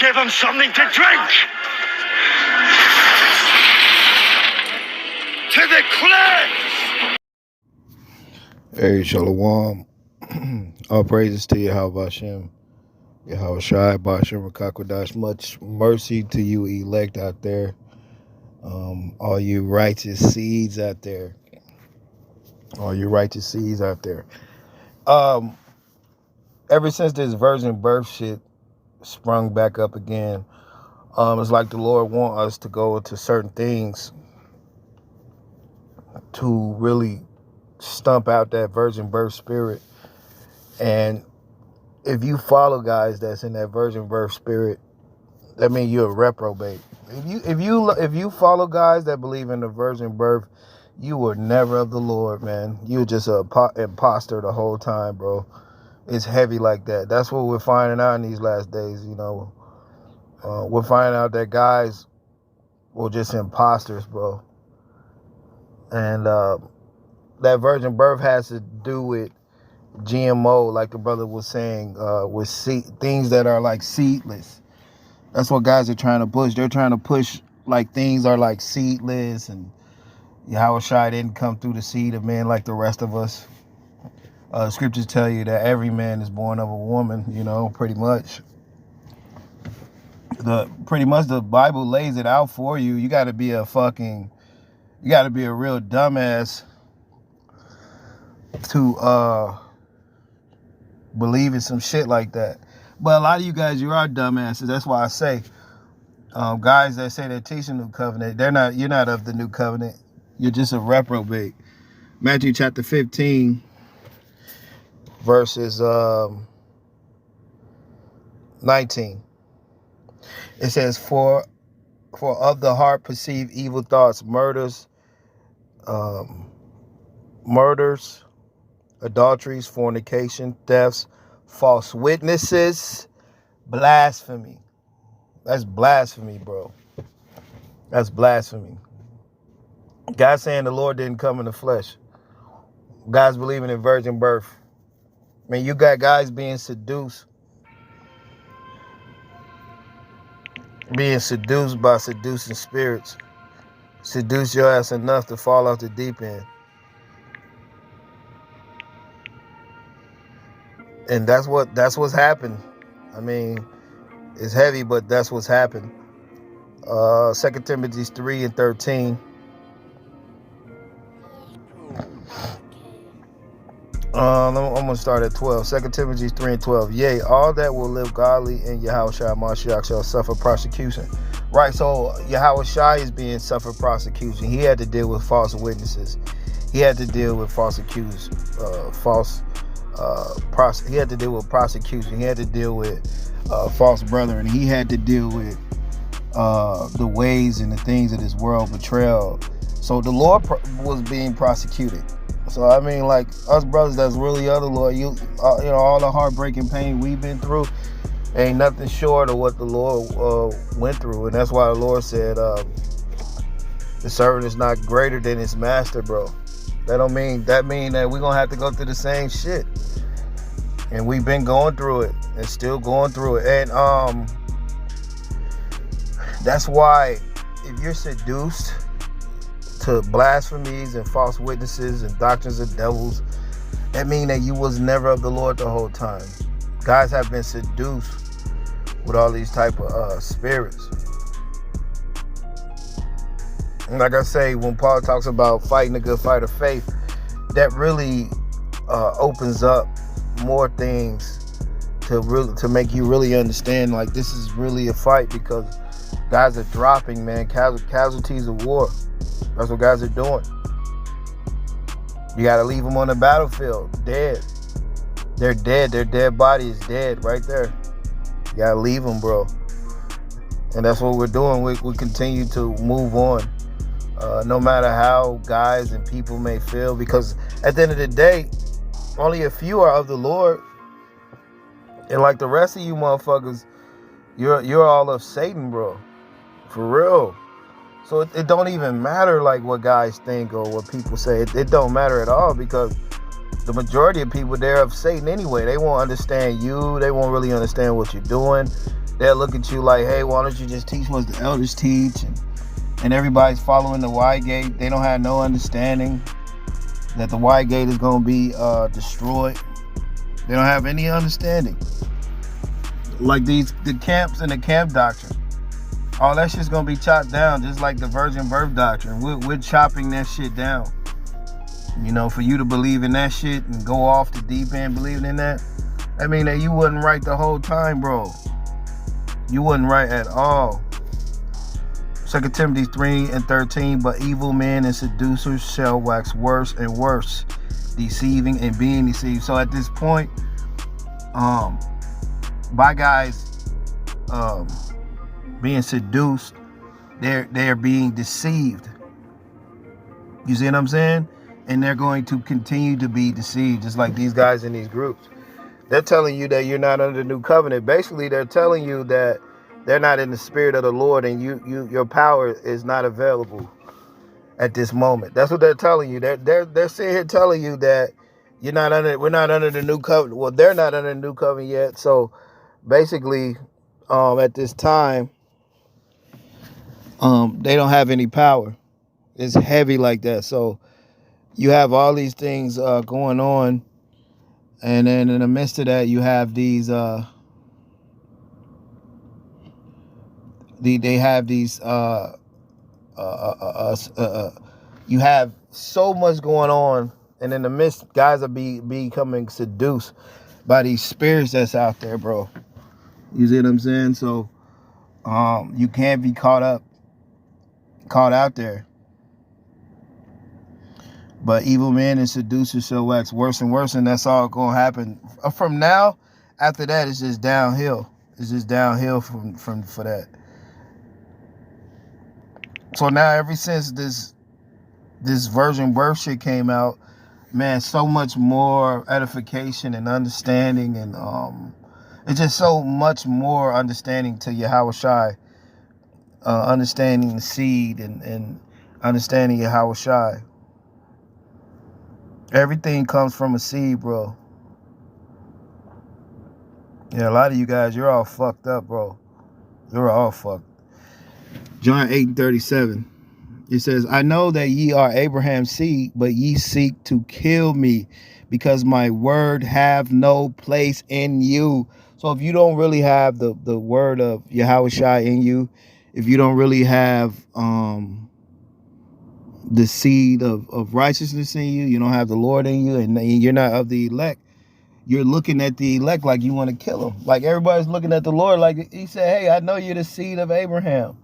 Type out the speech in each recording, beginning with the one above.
Give him something to drink. To the cleanse. Hey, Shalom. All praises to Yahweh Hashem, Yahweh Shai, Bashem, Rakakwadash. Much mercy to you, elect out there. All you righteous seeds out there. All you righteous seeds out there. Ever since this virgin birth shit sprung back up again, it's like the Lord want us to go into certain things to really stump out that virgin birth spirit. And if you follow guys that's in that virgin birth spirit, that means you're a reprobate. If you follow guys that believe in the virgin birth, you were never of the Lord, man. You're just a imposter the whole time, bro. It's heavy like that. That's what we're finding out in these last days, you know. We're finding out that guys were just imposters, bro. And that virgin birth has to do with GMO, like the brother was saying, with things that are like seedless. That's what guys are trying to push. They're trying to push like things are like seedless, and Yahweh Shai didn't come through the seed of men like the rest of us. Scriptures tell you that every man is born of a woman, you know, pretty much. The Bible lays it out for you. You gotta be a real dumbass to believe in some shit like that. But a lot of you guys, you are dumbasses. That's why I say, guys that say they're teaching the new covenant, you're not of the new covenant. You're just a reprobate. Matthew chapter 15, verses 19. It says, For of the heart perceive evil thoughts, murders, adulteries, fornication, thefts, false witnesses, blasphemy. That's blasphemy, bro. That's blasphemy. Guys saying the Lord didn't come in the flesh. Guys believing in virgin birth. I mean, you got guys being seduced by seducing spirits. Seduce your ass enough to fall off the deep end. And that's what's happened. I mean, it's heavy, but that's what's happened. 2 Timothy 3:13. I'm going to start at 12. 2 Timothy 3:12. Yea, all that will live godly in Yahweh Shai Mashiach shall suffer persecution. Right, so Yahweh Shai is being suffered persecution. He had to deal with false witnesses. He had to deal with false accused, he had to deal with prosecution. He had to deal with false brethren. He had to deal with the ways and the things of this world, betrayal. So the Lord was being prosecuted. So I mean, like us brothers that's really of the Lord, you know, all the heartbreaking pain we've been through ain't nothing short of what the Lord went through. And that's why the Lord said the servant is not greater than his master, bro. That mean that we're gonna have to go through the same shit. And we've been going through it and still going through it. And that's why if you're seduced to blasphemies and false witnesses and doctrines of devils, that mean that you was never of the Lord the whole time. Guys have been seduced with all these type of spirits. And like I say, when Paul talks about fighting a good fight of faith, that really opens up more things to make you really understand, like, this is really a fight, because guys are dropping, man, casualties of war. That's what guys are doing. You got to leave them on the battlefield, dead. They're dead. Their dead body is dead right there. You got to leave them, bro. And that's what we're doing. We continue to move on. No matter how guys and people may feel, because at the end of the day, only a few are of the Lord. And like the rest of you motherfuckers, you're all of Satan, bro. For real. So it don't even matter like what guys think or what people say. It don't matter at all, because the majority of people, they're of Satan anyway. They won't understand you. They won't really understand what you're doing. they'll look at you like, hey, why don't you just teach what the elders teach? And everybody's following the wide gate. They don't have no understanding that the wide gate is going to be destroyed. They don't have any understanding. Like the camps and the camp doctrine. All that shit's going to be chopped down, just like the virgin birth doctrine. We're chopping that shit down. You know, for you to believe in that shit and go off the deep end believing in that, I mean, that you wasn't right the whole time, bro. You wasn't right at all. 2 Timothy 3:13, but evil men and seducers shall wax worse and worse, deceiving and being deceived. So at this point, by guys being seduced, they're being deceived. You see what I'm saying? And they're going to continue to be deceived, just like these guys in these groups. They're telling you that you're not under the new covenant. Basically, they're telling you that they're not in the spirit of the Lord, and your power is not available at this moment. That's what they're telling you. They're sitting here telling you that we're not under the new covenant. Well, they're not under the new covenant yet. So basically, at this time, they don't have any power. It's heavy like that. So you have all these things going on, and then in the midst of that, you have these. They have these. You have so much going on, and in the midst, guys are becoming seduced by these spirits that's out there, bro. You see what I'm saying? So, you can't be caught out there. But evil men and seducers shall wax worse and worse, and that's all gonna happen from now. After that, it's just downhill. It's just downhill for that. So now, ever since this virgin birth shit came out, man, so much more edification and understanding, and it's just so much more understanding to Yahushai, understanding the seed and understanding Yahushai. Everything comes from a seed, bro. Yeah, a lot of you guys, you're all fucked up, bro. You're all fucked. John 8:37. It says, I know that ye are Abraham's seed, but ye seek to kill me, because my word have no place in you. So if you don't really have the word of Yahushua in you, if you don't really have the seed of righteousness in you, you don't have the Lord in you, and you're not of the elect, you're looking at the elect like you want to kill them. Like everybody's looking at the Lord like he said, hey, I know you're the seed of Abraham,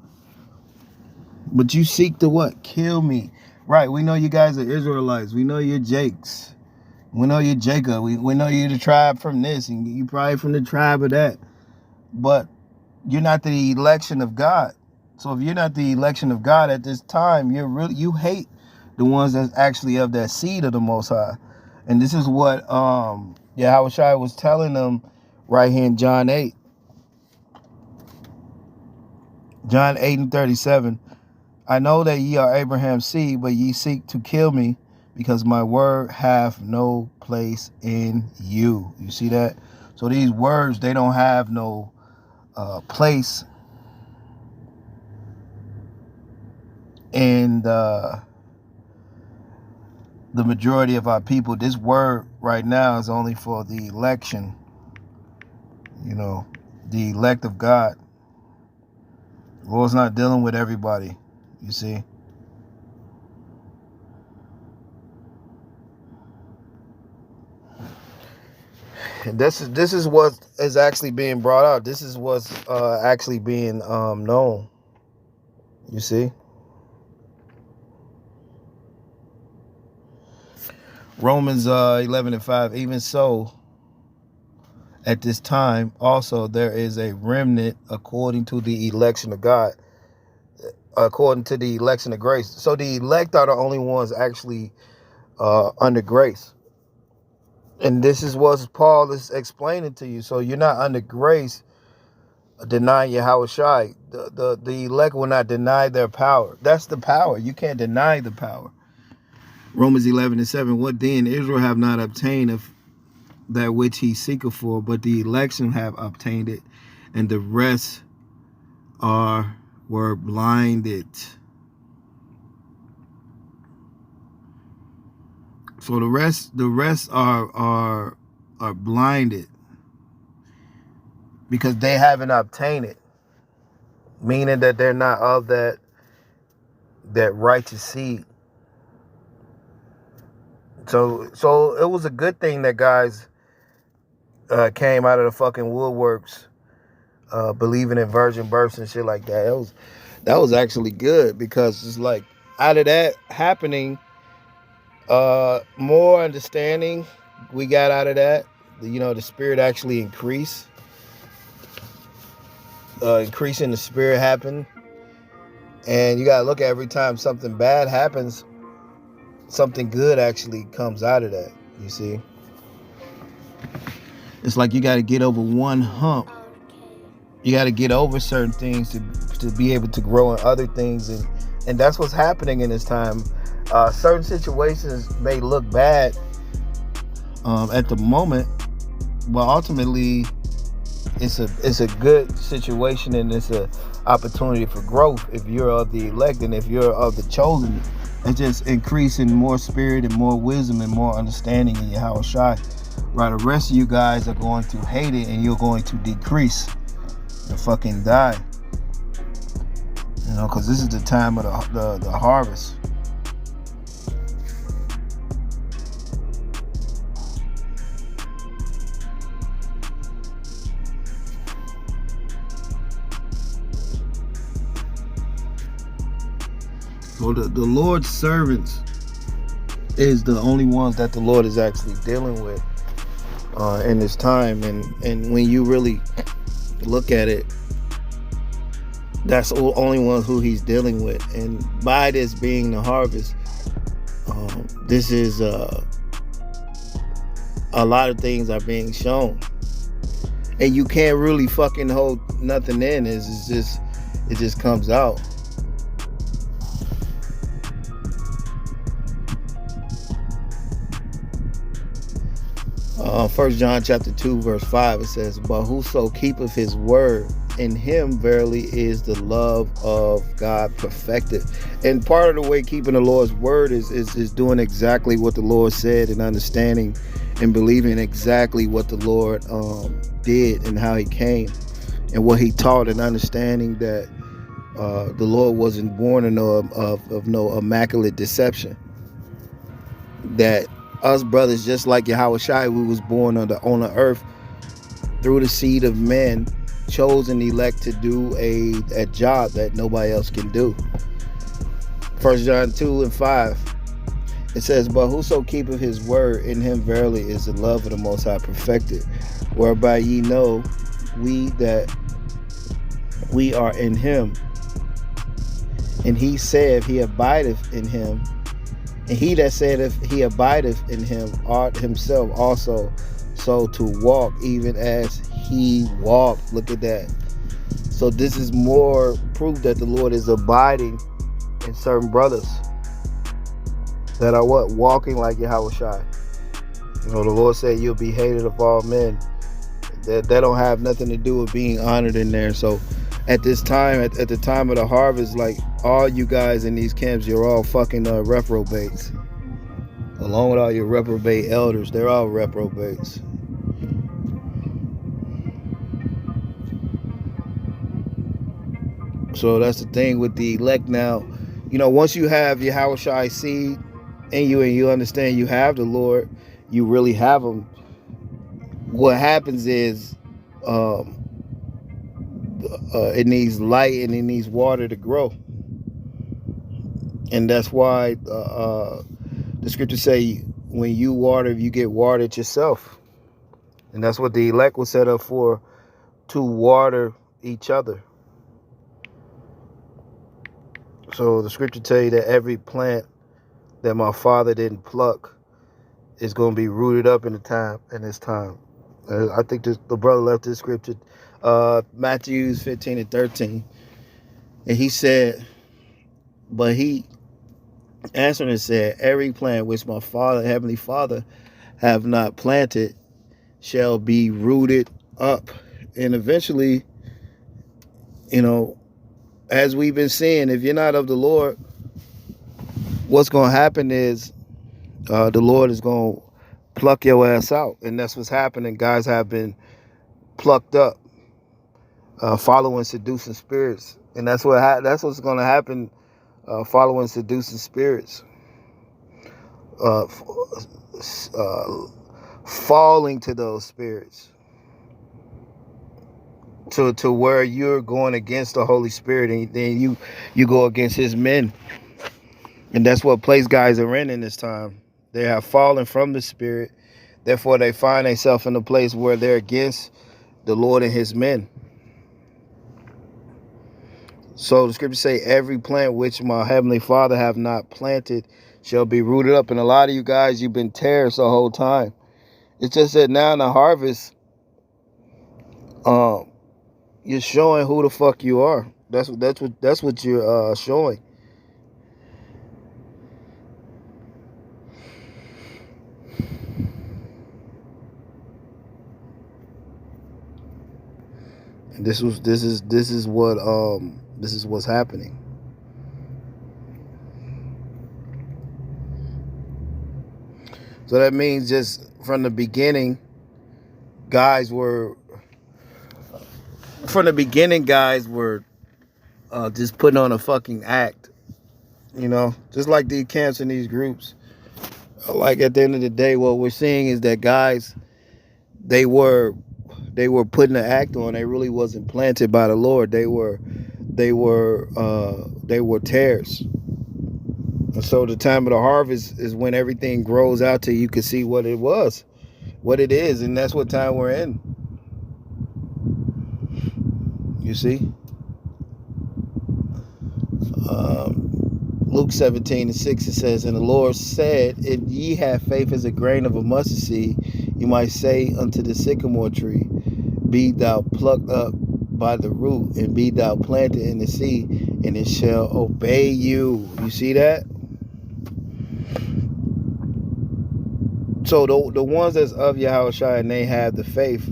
but you seek to what? Kill me. Right, we know you guys are Israelites. We know you're Jakes. We know you're Jacob. We know you're the tribe from this, and you probably from the tribe of that. But you're not the election of God. So if you're not the election of God at this time, you hate the ones that's actually of that seed of the Most High. And this is what Yahushua was telling them right here in John 8. John 8:37. I know that ye are Abraham's seed, but ye seek to kill me, because my word have no place in you. You see that? So these words, they don't have no place in the majority of our people. This word right now is only for the election, the elect of God. The Lord's not dealing with everybody, you see. And this is what is actually being brought out. This is what's actually being known, you see. Romans 11:5. Even so, at this time also there is a remnant according to the election of God, according to the election of grace. So the elect are the only ones actually under grace. And this is what Paul is explaining to you. So you're not under grace denying Yahushua. The elect will not deny their power. That's the power. You can't deny the power. Romans 11:7. What then? Israel have not obtained of that which he seeketh for, but the election have obtained it, and the rest were blinded. So the rest are blinded because they haven't obtained it, meaning that they're not of that righteous seed. So it was a good thing that guys came out of the fucking woodworks believing in virgin births and shit like that. That was actually good, because it's like out of that happening, more understanding we got out of that. The spirit actually increased. Increasing the spirit happened. And you got to look at every time something bad happens, something good actually comes out of that, you see. It's like you got to get over one hump. You got to get over certain things to be able to grow in other things. And that's what's happening in this time. Certain situations may look bad at the moment, but ultimately it's a good situation, and it's an opportunity for growth if you're of the elect and if you're of the chosen. It's just increasing more spirit and more wisdom and more understanding in Yahweh Shai. Right, the rest of you guys are going to hate it, and you're going to decrease and fucking die. Because this is the time of the harvest. So the Lord's servants is the only ones that the Lord is actually dealing with in this time. And when you really look at it, that's the only one who he's dealing with. And by this being the harvest, this is a lot of things are being shown. And you can't really fucking hold nothing in. It just comes out. First John chapter 2 verse 5, it says, "But whoso keepeth his word, in him verily is the love of God perfected." And part of the way keeping the Lord's word is doing exactly what the Lord said, and understanding and believing exactly what the Lord did and how he came and what he taught, and understanding that the Lord wasn't born of no immaculate deception. That us brothers, just like Yahweh Shai, we was born on the earth through the seed of men, chosen elect to do a job that nobody else can do. 1 John 2 and 5, it says, "But whoso keepeth his word, in him verily is the love of the Most High perfected, whereby ye know that we are in him. And he saith he abideth in him. And he that saith he abideth in him ought himself also so to walk, even as he walked." Look at that. So this is more proof that the Lord is abiding in certain brothers that are what? Walking like Yahweh Shai. The Lord said you'll be hated of all men. That don't have nothing to do with being honored in there. So at this time, at the time of the harvest, like all you guys in these camps, you're all fucking reprobates. Along with all your reprobate elders, they're all reprobates. So that's the thing with the elect now. Once you have your Yahweh Shai seed in you, and you understand you have the Lord, you really have him. What happens is it needs light and it needs water to grow. And that's why the scriptures say when you water, you get watered yourself. And that's what the elect was set up for, to water each other. So the scripture tell you that every plant that my Father didn't pluck is going to be rooted up in this time. I think the brother left this scripture, Matthew 15 and 13. And he said, but he answered and said, "Every plant which my Father, Heavenly Father, have not planted shall be rooted up." And eventually You know, as we've been seeing, if you're not of the Lord, what's going to happen is the Lord is going to pluck your ass out. And that's what's happening. Guys have been plucked up, following seducing spirits. And that's that's what's going to happen, following seducing spirits. Uh, falling to those spirits. To where you're going against the Holy Spirit, and then you go against his men. And that's what place guys are in this time. They have fallen from the Spirit. Therefore, they find themselves in a place where they're against the Lord and his men. So the scriptures say, every plant which my heavenly Father have not planted shall be rooted up. And a lot of you guys, you've been tares the whole time. It's just that now in the harvest, you're showing who the fuck you are. That's what you're showing. And this is what's happening. So that means just from the beginning, guys were just putting on a fucking act, you know, just like these camps and these groups. Like at the end of the day, what we're seeing is that guys, they were putting an act on. They really wasn't planted by the Lord. They were tares. And so the time of the harvest is when everything grows out till you can see what it is, and that's what time we're in. You see, Luke 17:6, it says, and the Lord said, if ye have faith as a grain of a mustard seed, you might say unto the sycamore tree, be thou plucked up by the root, and be thou planted in the sea, and it shall obey you. You see that? So the ones that's of Yahushua and they have the faith,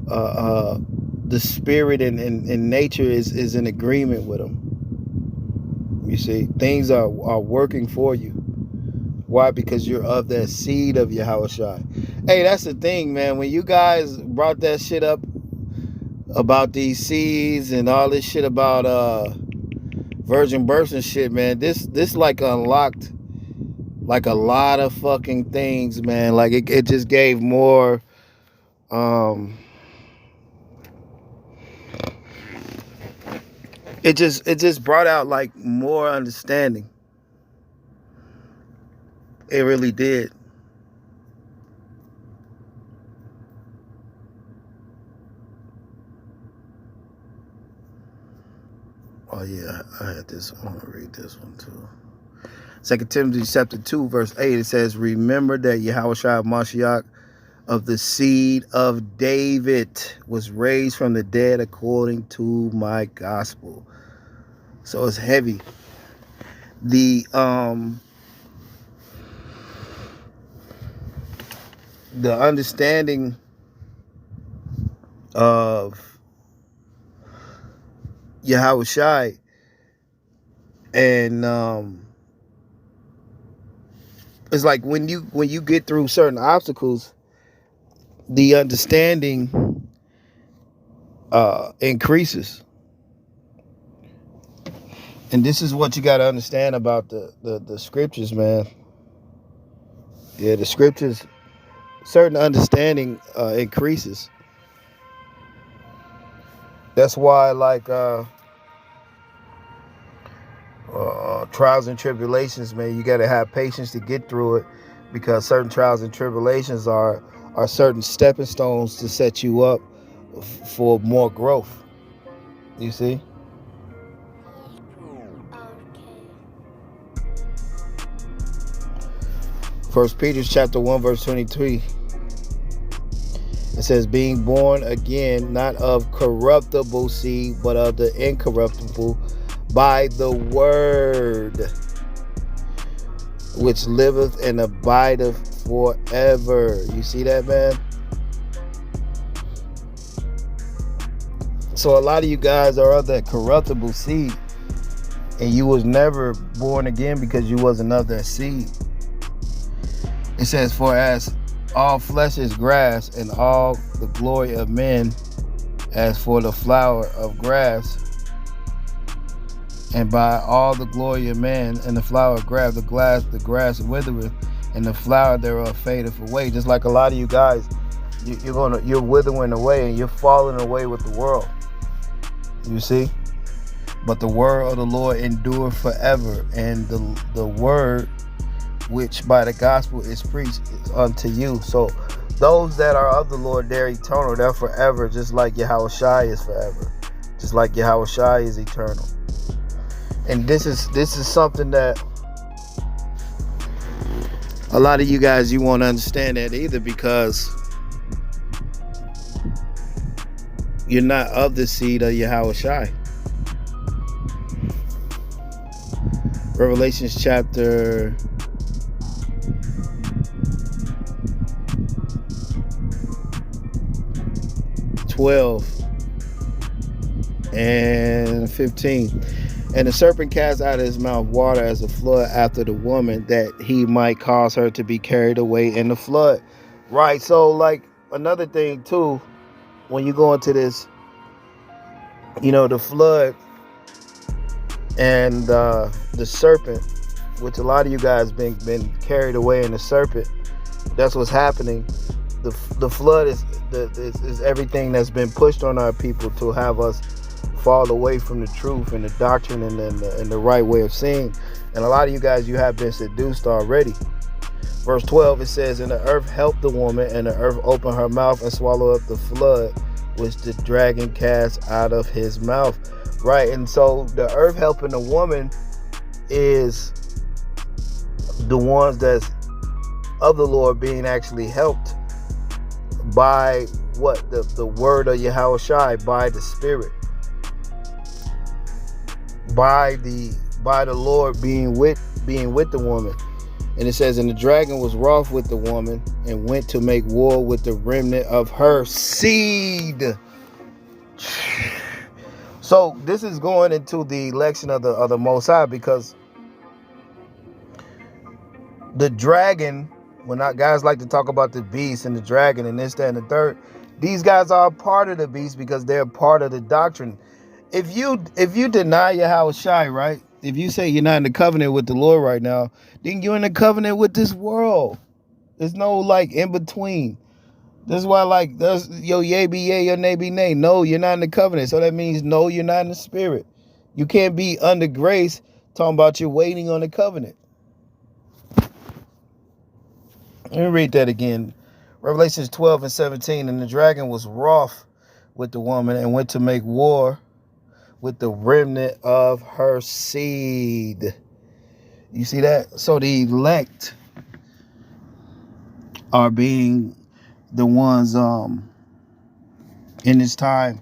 the spirit and nature is in agreement with them. You see, things are working for you. Why? Because you're of that seed of Yahushua. Hey, that's the thing, man. When you guys brought that shit up about these seeds and all this shit about virgin births and shit, man, this like unlocked like a lot of fucking things, man. Like it just gave more it just brought out like more understanding. It really did. Oh yeah, I had this. I want to read this one too. 2 Timothy chapter 2, verse 8, it says, remember that Yahushua Mashiach of the seed of David was raised from the dead according to my gospel. So it's heavy. The understanding of Yahushua and it's like when you get through certain obstacles, the understanding increases. And this is what you got to understand about the scriptures, man. Yeah, the scriptures, certain understanding increases. That's why, like, trials and tribulations, man, you got to have patience to get through it, because certain trials and tribulations are certain stepping stones to set you up for more growth. You see? First Peter chapter 1 verse 23. It says, being born again, not of corruptible seed, but of the incorruptible, by the word which liveth and abideth forever. You see that, man? So a lot of you guys are of that corruptible seed, and you was never born again because you wasn't of that seed. It says, for as all flesh is grass, and all the glory of men as for the flower of grass, and by all the glory of man and the flower of grass, the grass withereth, and the flower thereof fadeth away. Just like a lot of you guys, you're withering away, and you're falling away with the world. You see? But the word of the Lord endureth forever, and the word which by the gospel is preached is unto you. So those that are of the Lord, they're eternal, they're forever, just like Yahushua is forever, just like Yahushua is eternal. And this is something that a lot of you guys, you won't understand that either, because you're not of the seed of Yahushua. Revelations chapter 12 and 15. And the serpent cast out of his mouth water as a flood after the woman, that he might cause her to be carried away in the flood. Right. So like another thing too, when you go into this, the flood and the serpent, which a lot of you guys been carried away in the serpent, that's what's happening. The flood is everything that's been pushed on our people to have us fall away from the truth and the doctrine and the right way of seeing. And a lot of you guys, you have been seduced already. Verse 12, it says, and the earth helped the woman, and the earth opened her mouth and swallowed up the flood which the dragon cast out of his mouth. Right. And so the earth helping the woman is the ones that's of the Lord being actually helped by what? The word of Yahushua, by the Spirit, by the Lord being with the woman. And it says, and the dragon was wroth with the woman, and went to make war with the remnant of her seed. So this is going into the election of the Most High, because the dragon, when guys like to talk about the beast and the dragon and this, that, and the third, these guys are part of the beast because they're part of the doctrine. If you deny Yahushua, right? If you say you're not in the covenant with the Lord right now, then you're in the covenant with this world. There's no like in between. That's why there's your yea be yea, your nay be nay. No, you're not in the covenant. So that means no, you're not in the spirit. You can't be under grace talking about you're waiting on the covenant. Let me read that again. Revelations 12 and 17. And the dragon was wroth with the woman, and went to make war with the remnant of her seed. You see that? So the elect are being the ones in this time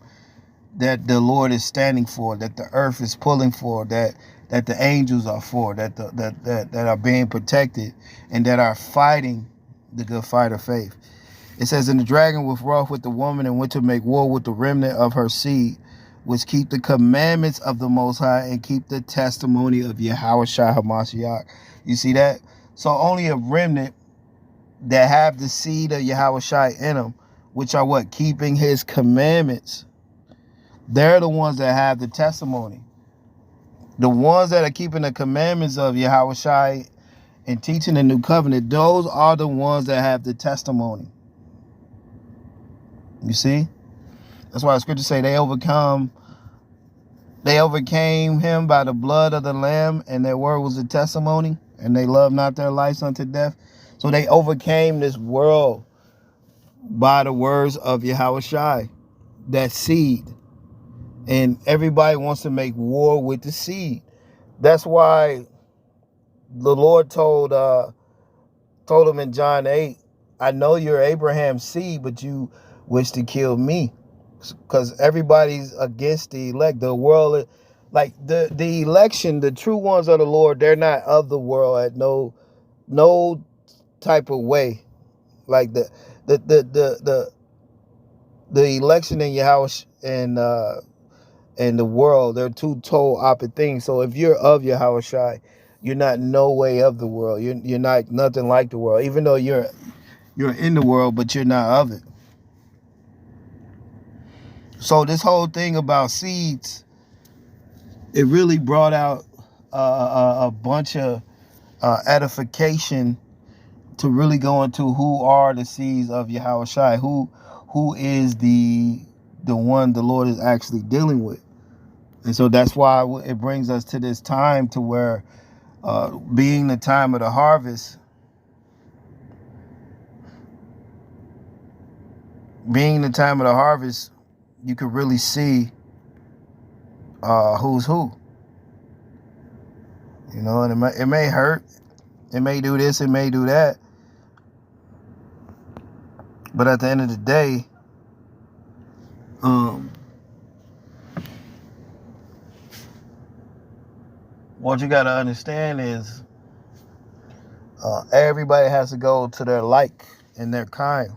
that the Lord is standing for, that the earth is pulling for, that the angels are for, that are being protected, and that are fighting the good fight of faith. It says, and the dragon was wroth with the woman, and went to make war with the remnant of her seed, which keep the commandments of the Most High, and keep the testimony of Yahushua HaMashiach. You see that? So only a remnant that have the seed of Yahushua in them, which are what? Keeping his commandments. They're the ones that have the testimony. The ones that are keeping the commandments of Yahushua and teaching the new covenant, those are the ones that have the testimony. You see? That's why the scriptures say they overcame him by the blood of the Lamb, and their word was a testimony, and they loved not their lives unto death. So they overcame this world by the words of Yahushua, that seed. And everybody wants to make war with the seed. That's why the Lord told him in John 8, I know you're Abraham's seed, but you wish to kill me. Because everybody's against the elect. The world, like the election, the true ones of the Lord, they're not of the world at no type of way. Like the election in Yahushua and and the world, they're two total opposite things. So if you're of Yahushua, you're not no way of the world. You're not nothing like the world, even though you're in the world, but you're not of it. So this whole thing about seeds, it really brought out a bunch of edification to really go into who are the seeds of Yahushua, who is the one the Lord is actually dealing with. And so that's why it brings us to this time to where, being the time of the harvest, you can really see who's who. You know, and it may hurt. It may do this, it may do that. But at the end of the day, what you got to understand is everybody has to go to their like and their kind.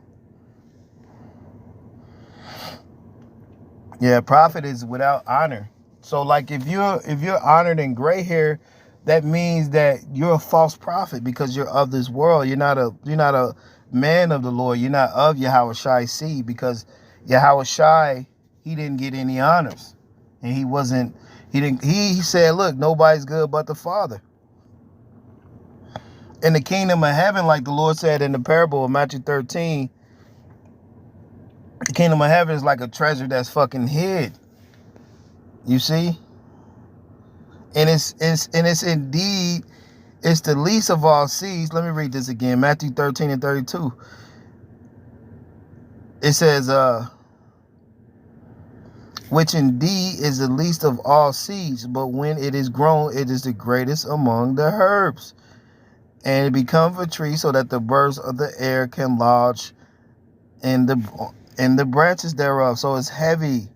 Yeah, prophet is without honor. So like if you're honored in gray hair, that means that you're a false prophet because you're of this world. You're not a man of the Lord. You're not of Yahushua seed, because Yahushua, he didn't get any honors. And he said, look, nobody's good but the Father. In the kingdom of heaven, like the Lord said in the parable of Matthew 13, the kingdom of heaven is like a treasure that's fucking hid. You see? And it's indeed, it's the least of all seeds. Let me read this again. Matthew 13 and 32. It says, which indeed is the least of all seeds, but when it is grown, it is the greatest among the herbs. And it becomes a tree so that the birds of the air can lodge in the branches thereof. So it's heavy.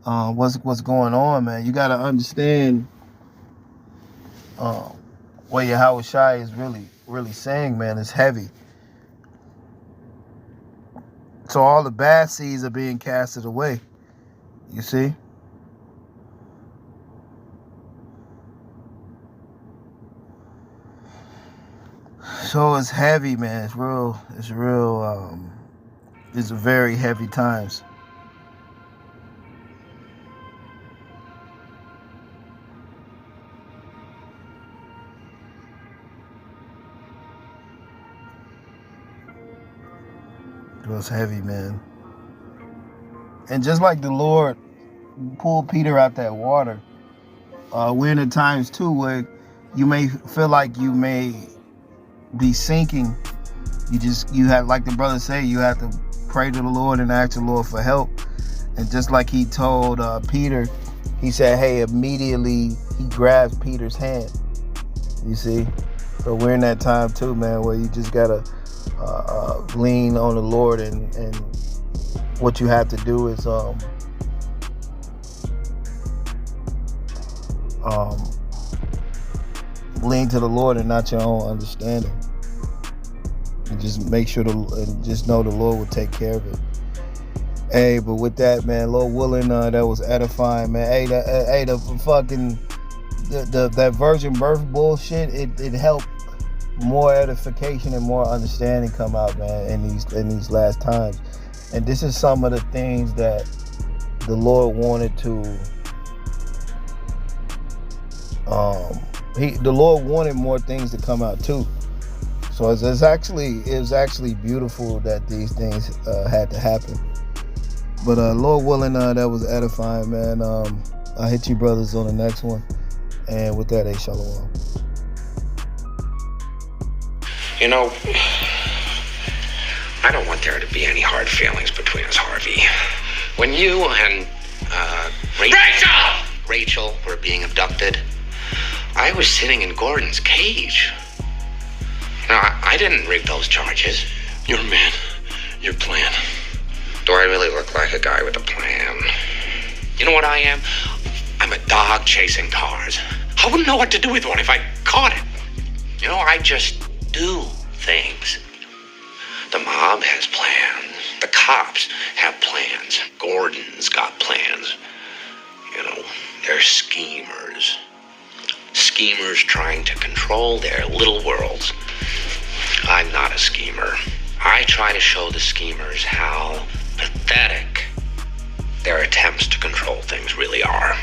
What's going on, man? You got to understand what Yahushua is really saying, man. It's heavy. So all the bad seeds are being casted away. You see? So it's heavy, man. It's real. It's very heavy times. It was heavy, man. And just like the Lord pulled Peter out that water, we're in the times too where you may feel like you may be sinking. You have, like the brother say, you have to pray to the Lord and ask the Lord for help. And just like he told Peter, he said, hey, immediately he grabs Peter's hand. You see? So we're in that time too, man, where you just gotta lean on the Lord, and what you have to do is lean to the Lord and not your own understanding. And just make sure and just know the Lord will take care of it. Hey, but with that, man, Lord willing, that was edifying, man. Hey, the fucking that virgin birth bullshit, it helped more edification and more understanding come out, man, in these last times. And this is some of the things that the Lord wanted to the Lord wanted more things to come out too. So it was actually beautiful that these things had to happen. But Lord willing, that was edifying, man. I'll hit you brothers on the next one. And with that, shalom. You know, I don't want there to be any hard feelings between us, Harvey. When you and Rachel were being abducted, I was sitting in Gordon's cage. Now, I didn't rig those charges. Your man, your plan. Do I really look like a guy with a plan? You know what I am? I'm a dog chasing cars. I wouldn't know what to do with one if I caught it. You know, I just do things. The mob has plans. The cops have plans. Gordon's got plans. You They're schemers. Schemers trying to control their little worlds. I'm not a schemer. I try to show the schemers how pathetic their attempts to control things really are.